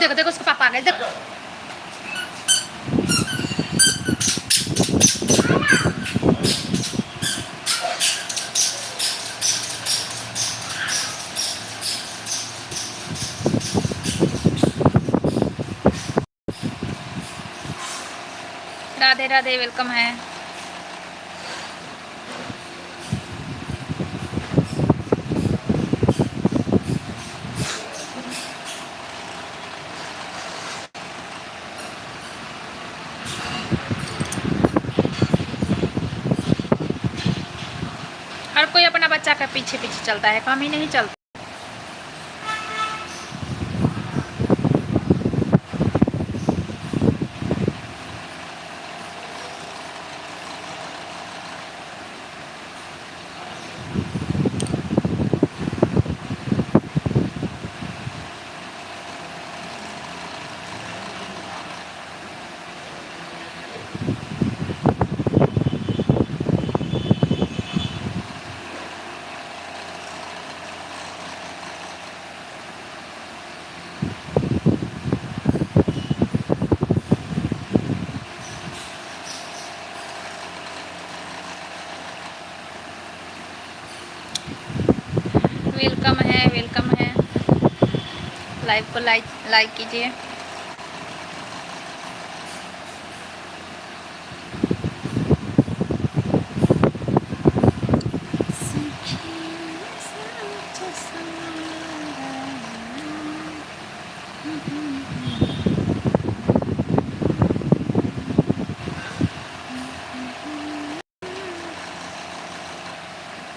देखो देखो उसके पापा आ गए देखो। राधे राधे, वेलकम है। हर कोई अपना बच्चा के पीछे पीछे चलता है, हम ही नहीं चलते। वेलकम है, वेलकम है। लाइव को लाइक कीजिए।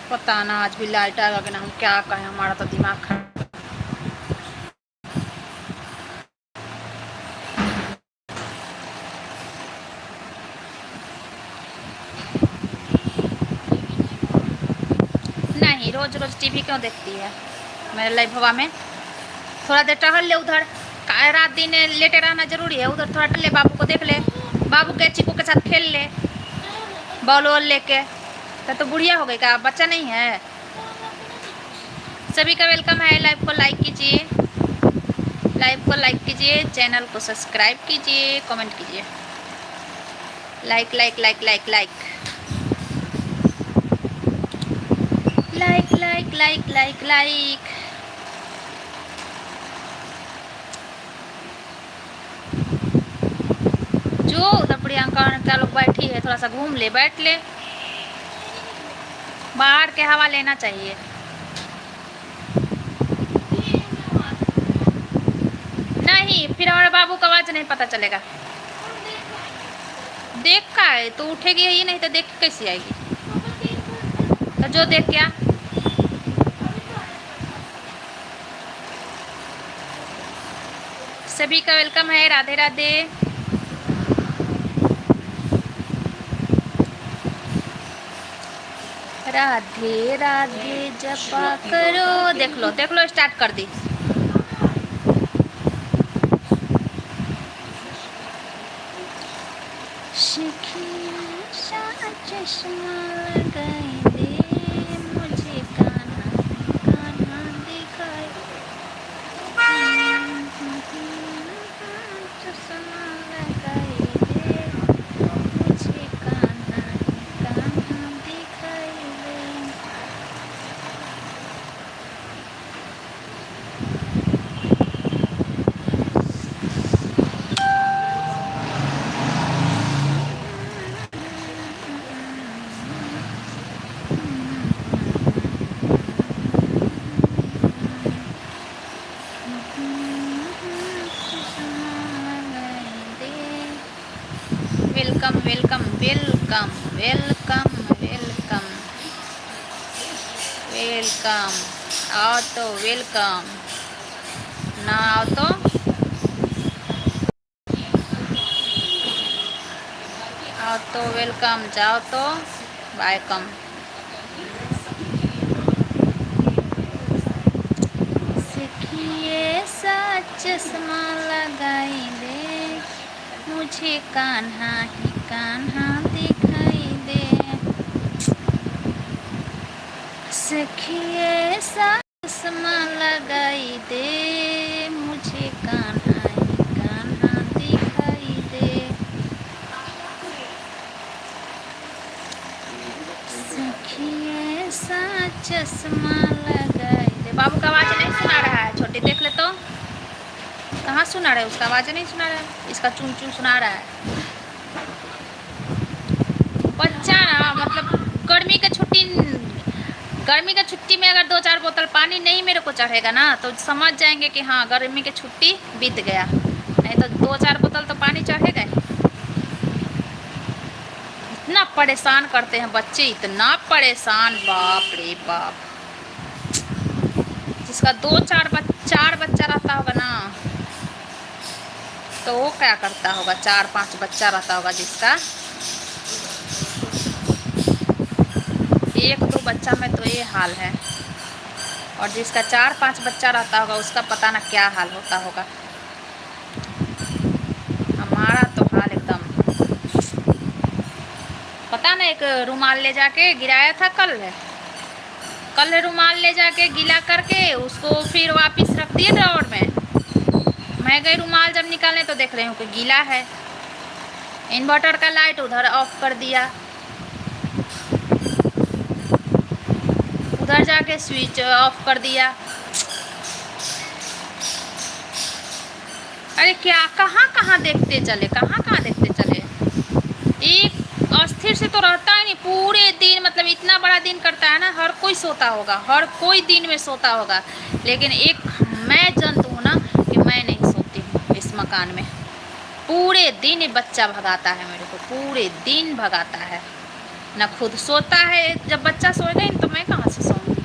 पता ना आज भी लाइट आएगा कि ना, हम क्या कहें, हमारा तो दिमाग खराब। नहीं, रोज रोज टीवी क्यों देखती है मेरे लाइव हवा में? थोड़ा देर टहल ले उधर, रात दिन लेटे रहना जरूरी है? उधर थोड़ा टहल ले, बाबू को देख ले, बाबू के चिकू के साथ खेल ले बॉल वॉल लेके। तो बुढ़िया हो गई क्या, बच्चा नहीं है? सभी का वेलकम है। लाइव को लाइक कीजिए, लाइव को लाइक कीजिए, चैनल को सब्सक्राइब कीजिए, कमेंट कीजिए। Like like like like like like like like like like. जो उधर प्रियंका क्या लोग बैठी है, थोड़ा सा घूम ले, बैठ ले, बाहर के हवा लेना चाहिए। नहीं, फिर हमारे बाबू का आवाज नहीं पता चलेगा। देख का है तो उठेगी ही नहीं, तो देख कैसी आएगी? तो जो देख क्या। सभी का वेलकम है। राधे राधे। राधे राधे जपा करो। देख लो स्टार्ट कर दी। चश्मा लगाई दे, मुझे कान्हा कान्हा दिखाई। चश्मा लगाई दे, मुझे कान्हा कान्हा दिखाई दे। Welcome welcome welcome welcome welcome welcome. आओ तो वेलकम, ना आओ तो आओ तो वेलकम, जाओ तो बाय कम। सखिए सा चश्मा लगाई दे, मुझे कान्हा ही कान्हा दिखाई दे। सखिए सा चश्मा लगाई दे, मुझे कान्हा सखी ऐसा चश्मा लगाई दे। बाबू का आवाज नहीं सुना रहा है, छोटी देख ले तो कहाँ सुना रहा है, उसका आवाज नहीं सुना रहा है, इसका चूं चूं सुना रहा है। बच्चा ना मतलब गर्मी का छुट्टी में अगर 2-4 बोतल पानी नहीं मेरे को चढ़ेगा ना तो समझ जाएंगे कि हाँ गर्मी की छुट्टी बीत गया, नहीं तो 2-4 बोतल तो पानी चढ़ेगा ही। इतना परेशान करते हैं बच्चे, इतना परेशान, बाप रे बाप। जिसका 2-4 चार बच्चा रहता होगा ना तो वो क्या करता होगा, 4-5 बच्चा रहता होगा जिसका, 1-2 बच्चा में तो ये हाल है, और जिसका 4-5 बच्चा रहता होगा उसका पता ना क्या हाल होता होगा। हमारा तो हाल एकदम, पता ना एक रुमाल ले जाके गिराया था कल रुमाल ले जाके गीला करके उसको फिर वापस रख दिए ड्रॉवर में। मैं गई रुमाल जब निकालने तो देख रही हूँ कि गीला है। इन्वर्टर का लाइट उधर ऑफ कर दिया, उधर जाके स्विच ऑफ कर दिया। अरे क्या कहाँ कहाँ देखते चले। एक अस्थिर से तो रहता ही नहीं पूरे दिन, मतलब इतना बड़ा दिन करता है ना, हर कोई सोता होगा, हर कोई दिन में सोता होगा, लेकिन एक मैं जंतु हूँ ना कि मैं नहीं सोती हूँ इस मकान में। पूरे दिन ये बच्चा भगाता है मेरे को, पूरे दिन भगाता है, ना खुद सोता है। जब बच्चा सोएगा ही तो मैं कहाँ से सोऊंगी।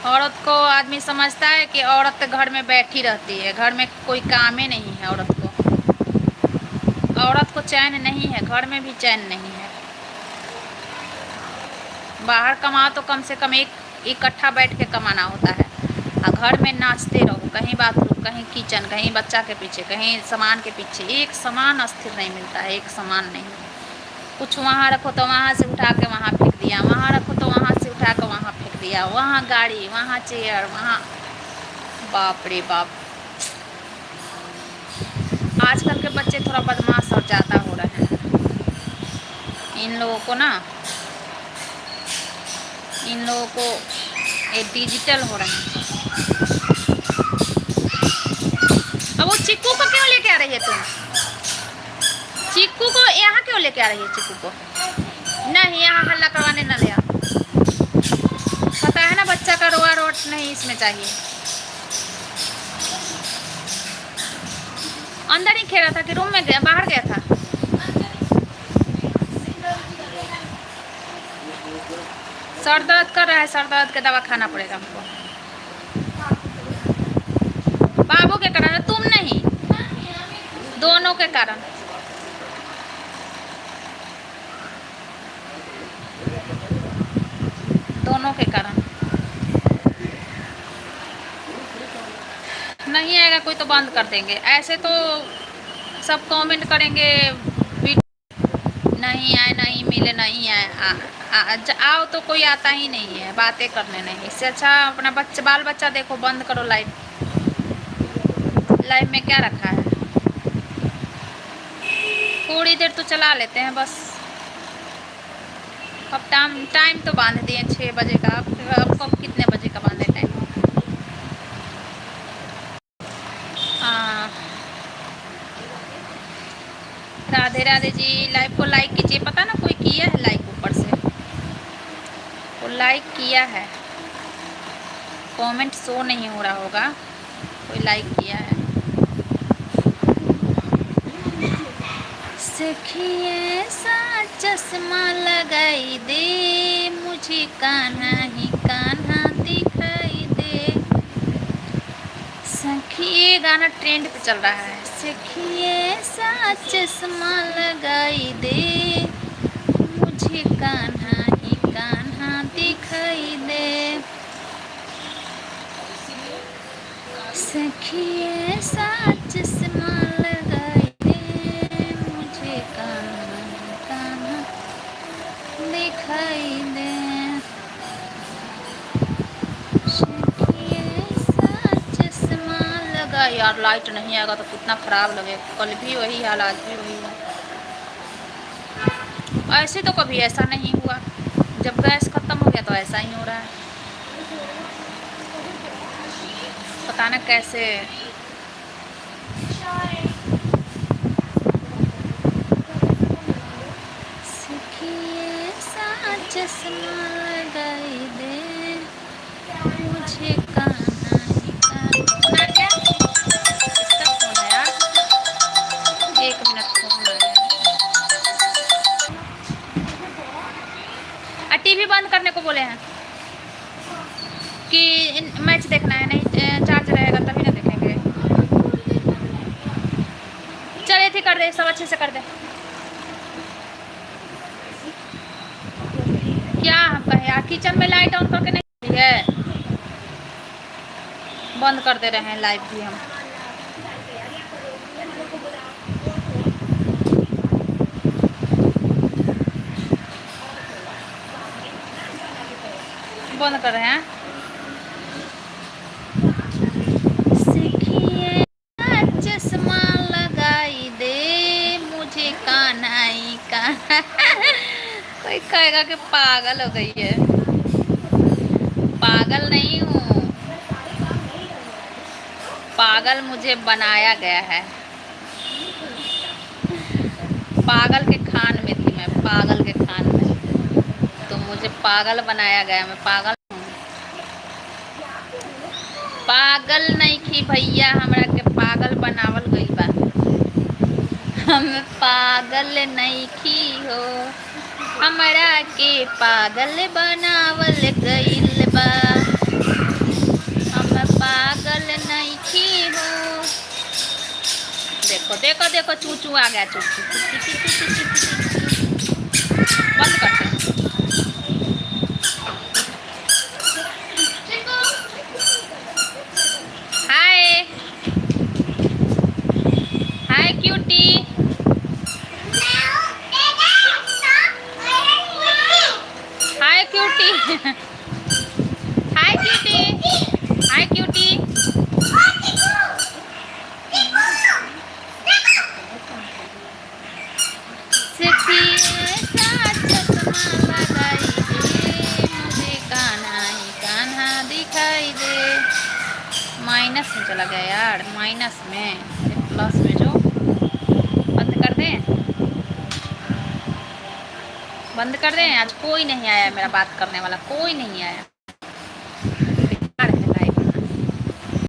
औरत को आदमी समझता है कि औरत घर में बैठी रहती है, घर में कोई काम ही नहीं है। औरत को चैन नहीं है, घर में भी चैन नहीं है। बाहर कमाओ तो कम से कम एक इकट्ठा बैठ के कमाना होता है, और घर में नाचते रहो, कहीं बाथरूम, कहीं किचन, कहीं बच्चा के पीछे, कहीं सामान के पीछे। एक सामान अस्थिर नहीं मिलता है, एक सामान नहीं। कुछ वहाँ रखो तो वहाँ से उठा के वहाँ फेंक दिया, वहाँ रखो तो वहाँ से उठा के वहाँ फेंक दिया, वहाँ गाड़ी, वहाँ चेयर, वहाँ, बाप रे बाप। आजकल के बच्चे थोड़ा बदमाश और ज़्यादा हो रहे हैं। इन लोगों को ये डिजिटल हो रहे हैं। अब वो चिक्कू को क्यों लेके आ रही है तुम? चिक्कू को यहाँ क्यों लेके आ रही है? चिक्कू को नहीं यहाँ हल्ला करवाने न ले आ। पता है ना बच्चा का रोआ रोट नहीं इसमें चाहिए। अंदर ही खेल रहा था कि रूम में गया, बाहर गया था? सर दर्द कर रहा है, सर दर्द का दवा खाना पड़ेगा हमको। बाबू के कारण, तुम नहीं, दोनों के कारण। दोनों के कारण नहीं आएगा कोई तो बंद कर देंगे। ऐसे तो सब कमेंट करेंगे नहीं आए, नहीं मिले, नहीं आए। आओ तो कोई आता ही नहीं है, बातें करने नहीं। इससे अच्छा अपना बाल बच्चा देखो। बंद करो लाइट में क्या रखा है? थोड़ी देर तो चला लेते हैं बस। अब टाइम तो बांध दिए 6 बजे का। अब कितने बजे का बांधे टाइम? राधे राधे जी। लाइव को लाइक कीजिए। पता ना कोई किया है लाइक, ऊपर से वो लाइक किया है, कमेंट शो नहीं हो रहा होगा, कोई लाइक किया है। सखी ऐसा चश्मा लगाई दे, मुझे कान्हा ही कान्हा दिखाई दे। सखी, ये गाना ट्रेंड पे चल रहा है। सखी ऐसा चश्मा लगाई दे, मुझे कान्हा ही कान्हा दिखाई दे। सखी ऐसा चश्मा लगाई दे, मुझे कान्हा ही कान्हा दिखाई दे। यार लाइट नहीं आएगा तो कितना ख़राब लगे। कल भी वही हाल, आज भी वही हाल। ऐसे तो कभी ऐसा नहीं हुआ, जब गैस खत्म हो गया तो ऐसा ही हो रहा है, पता ना कैसे। सखिए सा चश्मा लगाई दे मुझे कान्हा का। फोन आ गया, किसका फोन है यार, 1 मिनट फोन आ गया। टीवी बंद करने को बोले हैं कि मैच देखना है, नहीं चार्ज रहेगा तभी ना देखेंगे। चल थी कर दे, सब अच्छे से कर दे। क्या हम कहे यार, किचन में लाइट ऑन करके नहीं है, बंद कर दे रहे हैं लाइव भी हम। बंद कर रहे हैं। सखिए चश्मा लगाई दे मुझे कान्हाई का। कोई कहेगा कि पागल हो गई है, पागल नहीं हूँ, पागल मुझे बनाया गया है। पागल के खान में थी मैं, पागल के खान में, तो मुझे पागल बनाया गया। मैं पागल हूँ, पागल नहीं थी भैया, हमरा के पागल बनावल गई बा। हम पागल नहीं थी हो, हमरा के पागल बनावल गईल बा। हम पागल नहीं थी हो। देखो देखो देखो, चूचू आ गया, चूचू। बंद करते हैं। हाय हाय क्यूटी, हाय क्यूटी, हाय क्यूटी, हाय क्यूटी। कान्हा दिखाई दे। माइनस में चला गया यार, माइनस में, प्लस में जो। बंद कर दें, बंद कर दें। आज कोई नहीं आया मेरा बात करने वाला, कोई नहीं आया।